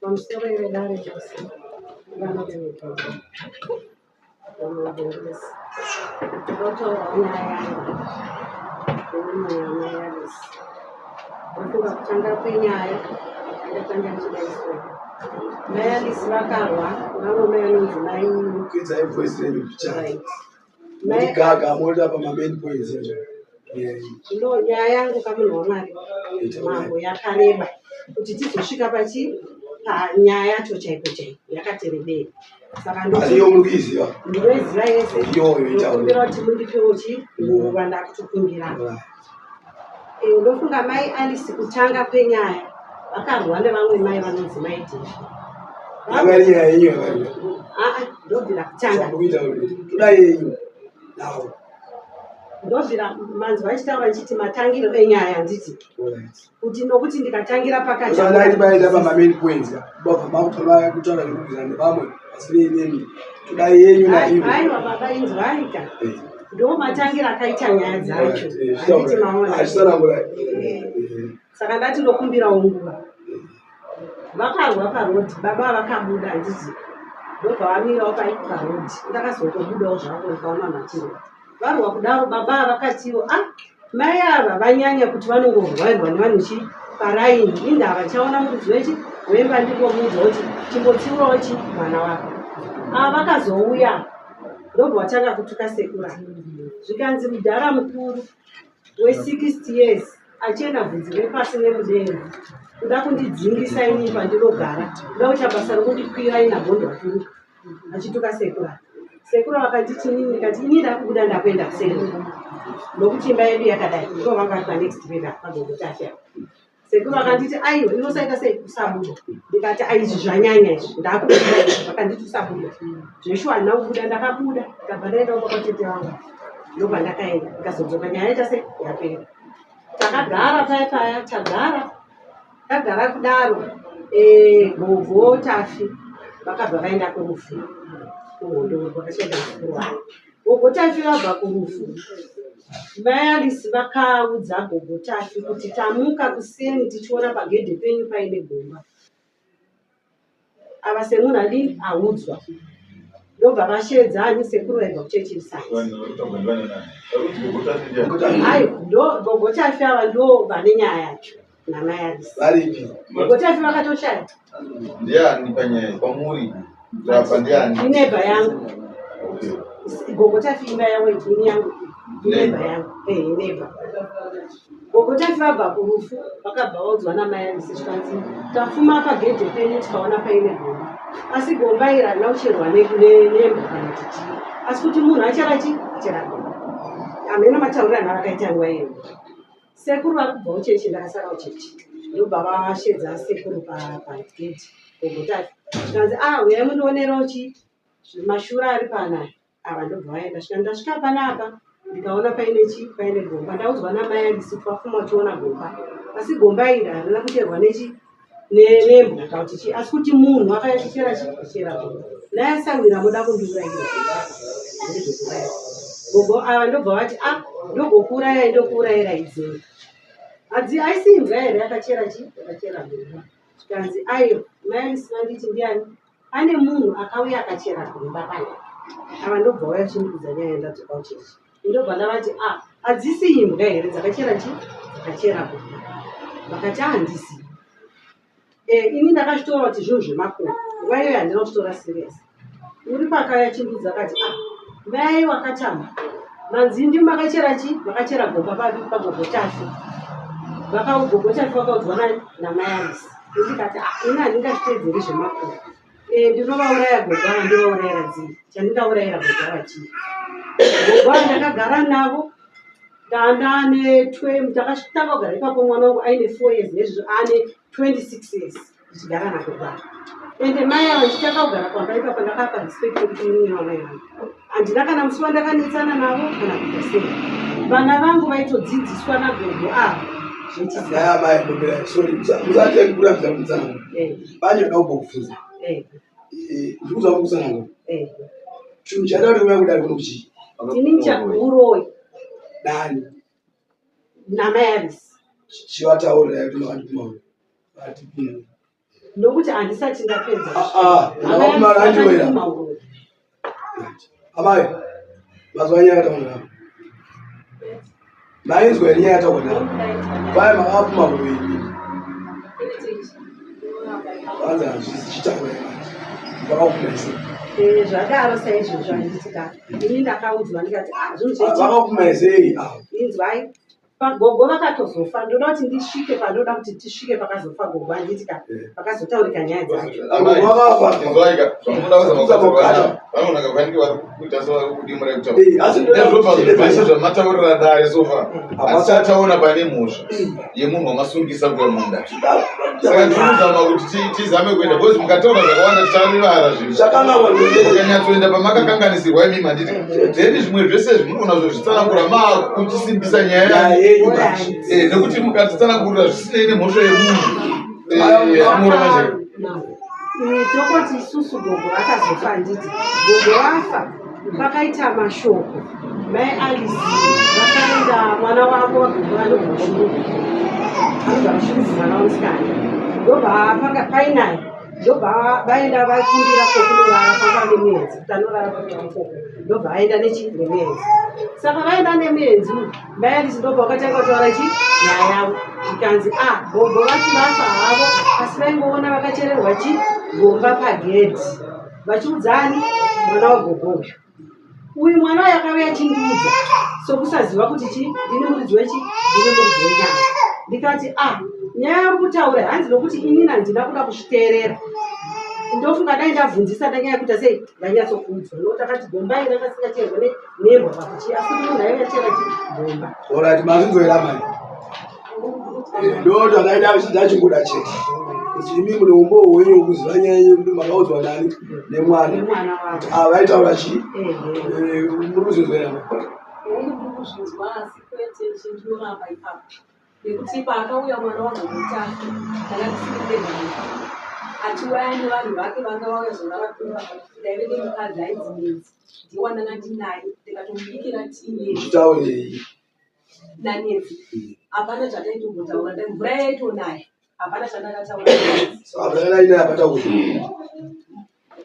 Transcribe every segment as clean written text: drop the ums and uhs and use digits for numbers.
pamusoro vedare chose vanovenyika vanobhengesa totaurawo nyaya yemayarisi vafunga kutanga kwenyaya yakatanga chidaiswa mayarisi vakarwa vamwe vanonzi kuedza ivoice renyu kuchai gaga moda pamain points zvino nyaya yangu kamunhu waMwari mambo yakareba kuti tizosvika panyaya yacho chaipo chaipo yakati rebei saka ndinoiziva yese ndokumbira kuti mundipewo nguva ndakutokumbira ndofunga mai Alice kutanga kwenyaya vakarwa nevamwe mai vanonzi mai Devi nyaya yenyu ndobvira kutanga toda yenyu nawo ndobvira manzi vachitaura nchiti matangiro enyaya nditi kuti nokuti ndikatangira pakatibaenda pamain points kutaura nekubvira nevamwe asi nemi toda yenyu aiwa baba inzwaika ndo matangira akaita nyaya dzacho anditi maona saka ndati ndokumbirawo nguva vakarwa parodhi baba vakabuda handiti ndobva vamirawo parodhi ndakazotobudawo zvavo ndikaona matiro varwa kudaro baba vakatiwo mai ava vanyanya kuti vanongorwarirwa nevanhu paraini indava chaona mudzi wechi wemba ndingomuudza kuti chimbotsiurawo mwana wako vakazouya ndobva watanga kutuka sekura zvikanzi mudhara mukuru we60 years achienda bvudzi repasi nemudenga kuda kundidzingisa inini pandinogara kuda kuita basa rokundikwira inabhondo vaturuka achituka sekura vakanditi nini kati inini ndakubuda ndakuenda kuseri nokuti imba yedu yakadai ndo vanga vari panext beda pagogotafya sekuru vakanditi aiwa inosaita sei kusabuda ndikati aizvi zvanyanya izvi ndakuda vakanditi usabuda zveshuwa handina kubuda ndakabuda ndikabva ndaendawo pakatete vangu ndobva ndakaenda ndikazodzoka nyaya yaita sei yapera takagara paya tagara kudaro gogo tafi vakabva vaenda kurufu kuhondoro kwakachaenda mukuru wavo gogo tafi vabva kurufu mai Alice vakaudza gogo tafi kuti tamuka kuseni tichiona pagedhe penyu paine gomba ava semunhu adini audzwa ndobva vashedza hani sekuru vaibva kuchechi risainzi gogo tafi ava ndo vane nyaya yacho namai Alice gogo tafi vakatoshaya ndiani panyaya kwamuri inebha yangu gogo tafi imba yawo ini yangu inebha yangu inebha gogo tafi vabva kurufu vakabva vaudzwa namai Alice chikanzi tafuma pagedhe penyu tikaona paine gomba asi gomba iri harina kucherwa nemba kana kuti asi kuti munhu achara gomba hamena matauriro ana vakaita nguva iyo sekuru vari kubva uchechi ndakasara uchechi ndobva vashedza sekuru pagedhe gogo tafi chikanzi uyai mundionerawo mashura ari panaya ava ndobva vaenda ndasvika panapa ndikaona paine gomba ndaudzwa namai Alice twafuma tiona gomba asi gomba iri harina kucherwa nembwa kana kuti asi kuti munhu akachera gomba nayasawira muda kundiurayira gogo ava ndobva vati ndogokuurayai ndokuurayira idzei hadzi aisi imbwa here yakachera gomba chikanzi aiyo mai Alice vanditi ndiani ane munhu akauya akachera gomba pana ava ndobva vauya chindikudza nyaya yandadzoka uchechi ndobva ndavati hadzisi imbwa here dzakachera gomba vakati handisi ini ndakazvitora kuti zvinhu zvemakuva nguva iyoyo handina kuchitora serious uri pakauya chindudza akati mai wakatama manzi ndi makachera gomba pagogo tafi gogo tafi vakaudzwa namai Alice ndikati ini handingazvitedzeri zvemakuva ndinovauraya gogo ava ndivaurayira dzii chandingaurayira gogo ava chii gogo ava ndakagara navo ndakatanga kugara ipapo mwana wangu aine 4 years nezvizvo ane 26 years tichigara nagogo ava ende mai ava ndichitanga kugara kwamba ipapo ndakapa respect kuti inini wamai vangu handina kana musi wandakanetsana navo kana kuita sei vana vangu vaitodzidziswa nagogo ava zvechizaamusatekurambidzangu bacho daubokufudza ndikuza kukusana chinhu chadauriuya kudari kuno kuchii ini chakuroi dani namai Alice chivataurira yatinowatipima nokuti handisati ndapedza ndakakumaranjoera amai mazuva nyaya yataona mainzwa iri nyaya yataona vai makapuma kuini vanza zvichitaura vakakumaisa zvakaro saizvozvo handitika ini ndakaudzwa ndikati vakakumaisei inzwai pagogo vakatozofa ndoda kuti ndisvike pandoda kuti tisvike pakazofa gogo handitika pakazotaurika nyaya dzake zvamataurira dare sofa asataona pane mhosva yemunhu wamasungisa kwemunda saka tinozama kuti tizame kuenda bcause mukataura zvakawanda ticharivara zviukanyatsoenda pamakakanganisirwa imimi handiti then zvimwe zvese zvimunogona zvezvitsanangura makuchisimbisa nyaya nekuti mukatitsanangurira zvisinei nemhosva yemunhu tokoti isusu gogo akazofa nditi gogo afa pakaita mashoko mai Alice vakaenda mwana wavo wagogo vanogashuru anogashurudzi mwana wamusikana ndobva painayo ndobva vaenda vakumbira kokunorara panga nemwedzi kuti anorara pakoko ndobva vaenda nemwedzi saka vaenda nemwedzi mai Alice ndobva vakatanga kutaura nyaya yavo ikanzi gogo vati vafa havo asi vaingoona vakachererwa gomba pagedhi vachiudzani mwana wagogoyo uyu mwana wayo akauya achindiudza sokusaziva kuti ndine muridzi wechi ndine muridzi wenyaya ndikati nyaya yari kutaura hanzi nokuti inini handina kuda kuzviteerera ndofunga dai ndabvunzisa ndanyaya yekuita sei ndanyatsokuudzwa nokuti akati gomba iri rakasingacherwa nembwa pakuchi asi munhu aiachera gomba orati mazinzoeramai ndo ndakaita ndachingoda chete kuti imi mune umbowo wenyu wekuziva nyaya yekuti makaudzwa nani nemwana vaitaura chii muri kuzvinzwerama kuzvinzwa asi kwete chindinoramba ipapo nekuti paakauya mwana wagomutatu ndakatisindeaa achiwaya nevanhu vake vanga vauya zvona vatora ndaive nemukadzi aidzimidzi ndiwa ndanga ndinaye ndikatomubikira taurei nanedzi hapana zvataitogotaura mvura yaitonaya hapana chandakataura mvura inaya hapatauri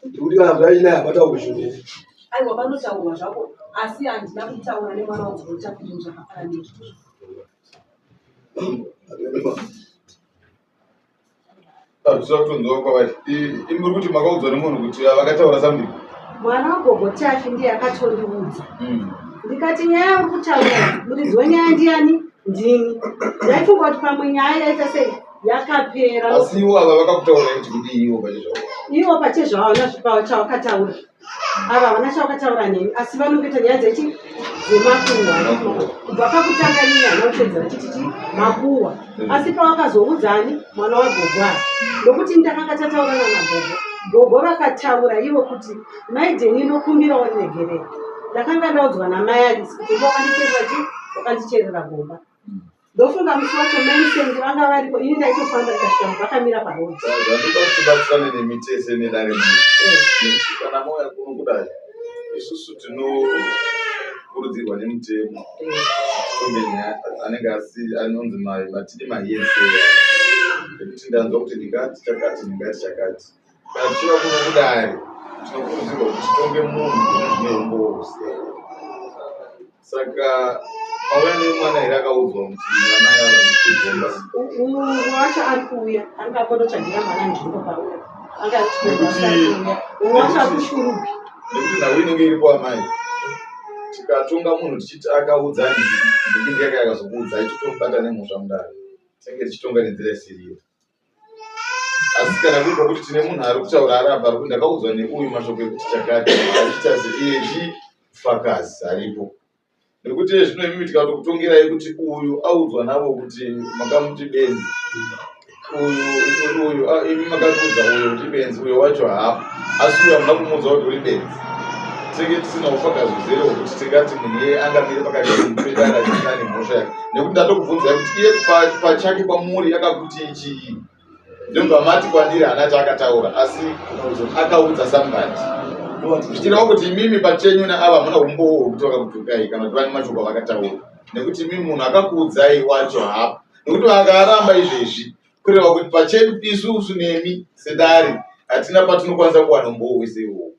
ndikuti kana mvura inaya hapatauri aiwa panotaurwa zvapo asi handina kutaura nemwana wagomutatu kuti zvakafana nezvo zvinoda kutonzwa kwavari muri kuti makaudzwa nemunhu kuti vakataura sambiri mwana wagogo tafi ndiye akatondiudza ndikati nyaya uri kutaura muridzi wenyaya ndiani ndini ndaifunga kuti pamwe nyaya yaita sei yakapera asi ivo ava vakakutaura kuti kuti ivo pachezvavo chavakataura ava havana chavakataura neni asi vanongeta nyaya dzechi dzemakuhwa kubva pakutanga nini hana kutedzera chititi makuhwa asi pavakazoudzani mwana wagogo ava nokuti ndakanga tataurana nagogo vakataura ivo kuti maidheni inokumbirawo riregerera ndakanga ndaudzwa namai Alice kuti wakandicherera gomba ndofunga musi wacho maisendi vanga varipo ini ndaitofamba ndikasvika vakamira parodhi zvandoda kuti tibatsirane nemitese nedare kana mauya kuno kudai isusu tinokurudzirwa nemutemo anenge anonzi matidi mayense ekuti ndanzwa kuti ndingati chakati kana tichiva kuno kudai tinokurudzirwa kuti titonge munhu zvine umbousiyana saka mauya nemwana here akaudzwa kuti mwana yaigomba umwe wacho ari kuuya angakondotsvagira mwana nzvimbo pauya umwe wacho akushurupi nekuti nhau inenge iripo amai tikatonga munhu tichiti akaudzani ndiki yake akazokuudzai totomubata nemhosva mudare tinenge tichitonga nenzira isiriyo asi kana kuri kuti tine munhu ari kutaura arapa ari kuti ndakaudzwa neuyu mashoko ekuti chakati achiita seechi fakazi aripo nekuti zvino imimi tikatokutongerai kuti uyu audzwa navo kuti makamuti benzi uyu imi makatiudza uyu kuti benzi uyo wacho hapo asi uyu hamuna kumuudza kuti uri benzi tinenge tisina ufakazi uzere wekuti tingati munhu iye angamire pakati pedara tisina nemhosva yake nekuti ndatokubvunzai kuti iye pachake kwamuri akakuti chii ndobva mati kwandiri hana chaakataura asi akaudza sambati zvichirawo kuti imimi pachenyu neava muna umbowo hwekuti vakakutukai kana kuti vane mashoko avakataura nekuti imimi munhu akakuudzai wacho hapo nekuti vakaramba izvezvi kureva kuti pachedu isusu nemi sedare hatina patinokwanisa kuwana umboo wese iwowo.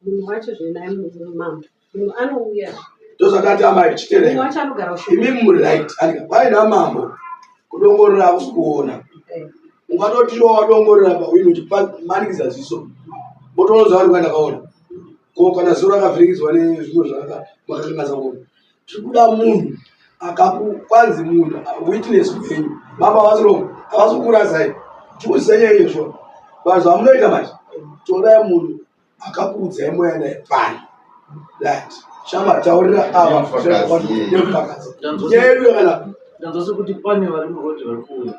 Munhu wacho zvenaye mambo munhu anouya ndozvakati amai chitereka munhu wacho anogara ushoma imimi muri right andika vaina mambo kudongorera hakusi kuona ungatoti wadongorera pawini uchimanikidza ziso motonoza vari kuenda kaona ko kana zuro rakavhirikidzwa nezvinhu zvakamakakangasa kuona tirikuda munhu akakwanzi munhu witness wenyu mama vasirongo havasi kukurasai tiuzisanya iyezvo vanhu vamunoita manje todai munhu akakuudzai moya naye pani that shamba taurira ava nemufakazi yedu yakanaka ndanzose kuti pane vari murodi vari kuuya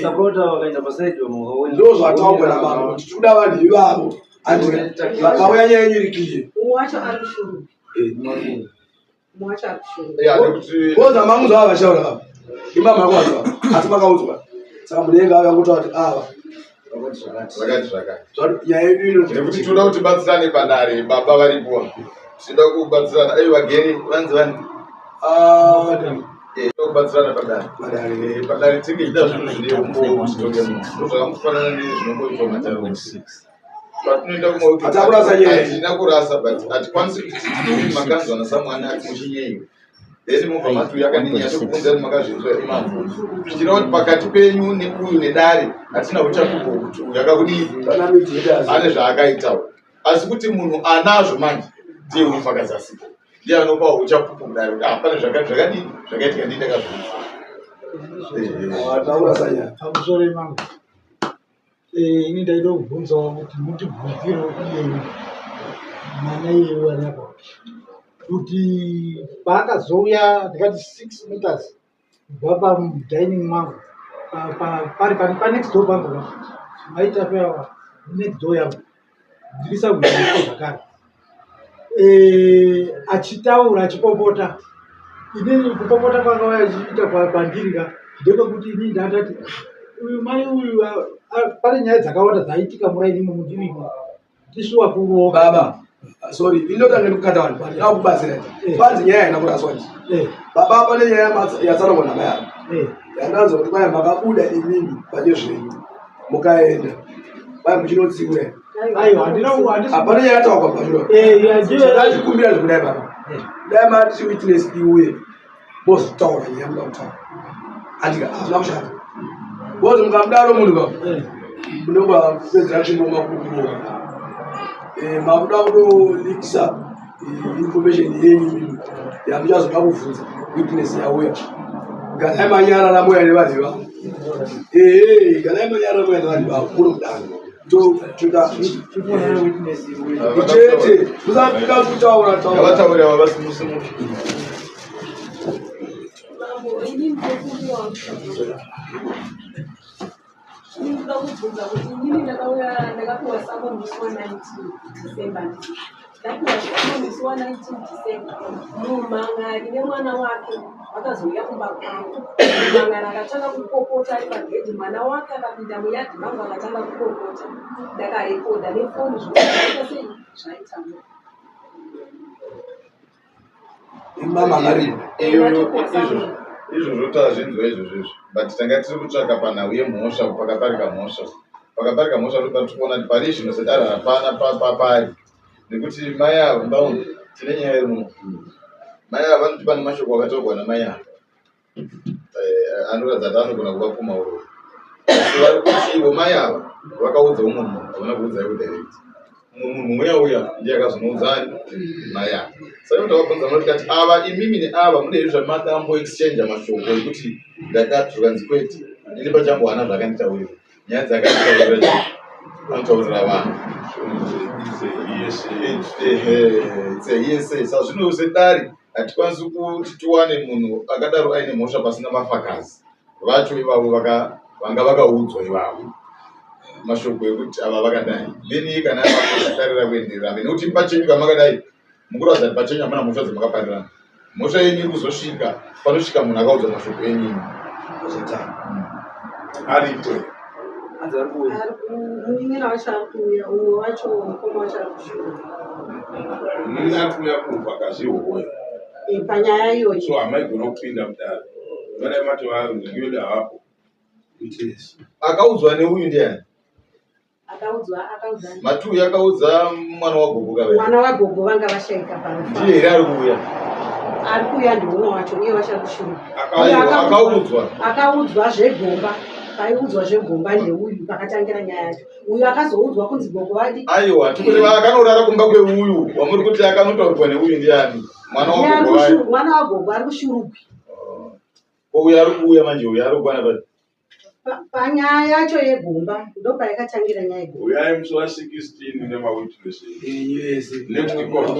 saka kuti vakaenda pasaidi vamwe ndo zvataugona mama kuti tikuda vanhu ivavo andika vakauya nyaya nyirikiye umwe wacho ari kushuru umwe wacho ari kushuru koza mangu zvava vachaura ava imama yakuwazva asi makaudzwa saka mudenga ava yakutaura kuti ava zvakati nyaya yedu ino nekuti tinoda kuti batsirane padare baba varipo tinoda kubatsirana ai vageri vanzi vani kubatsirana padare tinge ida zvinhu zvineumbotitonge munhu ndozvakamufanana nezvinongoitwa matarusi patinoenda kurasa but hatikwanisi kuti makanzwana samwani ati muchinyeyo then mubva matuya akaninyatokubvunza kuti makazvinzwa imambo zvichireva kuti pakati penyu neuyu nedare hatina uchapupo kuti uyu akakudii ane zvaakaitawo asi kuti munhu anazvo manje ndiye unofakadza sipo ndiye anopawo uchapupo kudare kuti pane zvakadii zvakaitika ndii taurasanya pamusoro imangu ini ndaida kubvunzawo kuti mutibvunzirewo iyeyu mana iyeyu anapa kuti paakazouya ndikati 6 meters kubva pamudining mangu pari panext door pangu maita pewa next door yangu ndirisagudiko zvakare achitaura achipopota inini kupopota kwakauya achiita kwandiri ndepekuti inini ndatati uyu mai uyu pane nyaya dzakawanda dzaitika murainimo mundirimo tisuwa kuroka baba sorry indotange kukata vanhu akubatsira kwanzi nyaya haina kuraswa ndi baba pane nyaya yatsarangwa namai avo yandanzwa kuti kwai makabuda imini pane zvenyu mukaenda kwai muchinotsiura hapana nyaya yataurwa pazvinodachikumbira zvekudai baba dai mati witness iuye mozitaura nyaya muda kutaura andika hazvina kushanda bozi mukamudaro munhu ka munobva kupedzera chingoma kukuroka makuda kutolikisa information yenyu yamuchazoda kubvunza witness yauya ganai manyara ramoya nevadzi vavo ganai manyara ramoya nevadzi vavo kuno kudaro chete musapinda kutaura vataura vavasimusimuki ndinoda kubvunza kuti inini ndakapiwa sako musi wa19 December ndapiwa sako musi wa19 December mumhangari nemwana wake vakazouya kumba kwangu mumhangari akatanga kupopota ari pagedhi mwana wake akapinda muyadhi mangu akatanga kupopota ndakarekodha nefoni zvoaita sei zvaitamba imamangari izvozvo tazvinzwa izvozvo but tanga tiri kutsvaka panhau yemhosva pakaparika mhosva toba tikuona kuti pari zvino sedare hapana papari nekuti mai avo mbauni tine nyaya iri muno mai avo vanoti pane mashoko akataurwa namai avo anoratidza kuti anogona kuvapfuma uroro asi vari kuti ivo mai ava vakaudza umwe munhu havana kuudzai kudirect mumwe munhu uyauya ndiye akazonoudza mai ava saka kuti vakabvunza munoti kati ava imimi neava mune izvo zvamakambo exchange mashoko ekuti ndakati zvikanzi kwete ini pachambohana zvakanditaurira nyaya dzakanditaurira anotaurira vanhu yese saka zvino sedare hatikwanisi kuti tiwane munhu akadaro aine mhosva pasina mafakazi vacho ivavo vanga vakaudzwa ivavo mashoko ekuti ava vakadai then kana akatarira kuenderera mberi nekuti pachenyu kamakadai mukuratidza kuti pachenyu hamuna mhosva dzamakaparirana mhosva yenyu iri kuzosvika panosvika munhu akaudza mashoko enyu aripo munyira wacho ari kuuya umwe wacho mukoma wacho ari kushura mumwe ari kuuya kubva kazvihoya panyaya iyoyo so hamaigona kupinda mudare vanai mato vangu ngiyoda hapo Akaudzwa neuyu ndiani? Akaudzwa Matuyi akaudza mwana wagogo kave. Mwana wagogo vanga vashaika parufa. Ndiye here ari kuuya. Ari kuuya ndiuno wacho uye vachakushuma. Akaudzwa zvegomba. Paiudzwa zvegomba neuyu pakatangira nyaya yacho. Uyu akazoudzwa kunzi gogo vati. Aiwa, tikuti akanorara kumba kweuyu. Wamuri kuti akanotaurwa neuyu ndiani? Mwana wagogo vaya. Mwana wagogo ari kushurugwi. Uyu ari kuuya manje uyu ari kwana pati. Panyaya yacho yegomba ndopaikatangira nyaya yegomba. Uyu ai musi wa 16 nemawitnesses. Yes. Next court.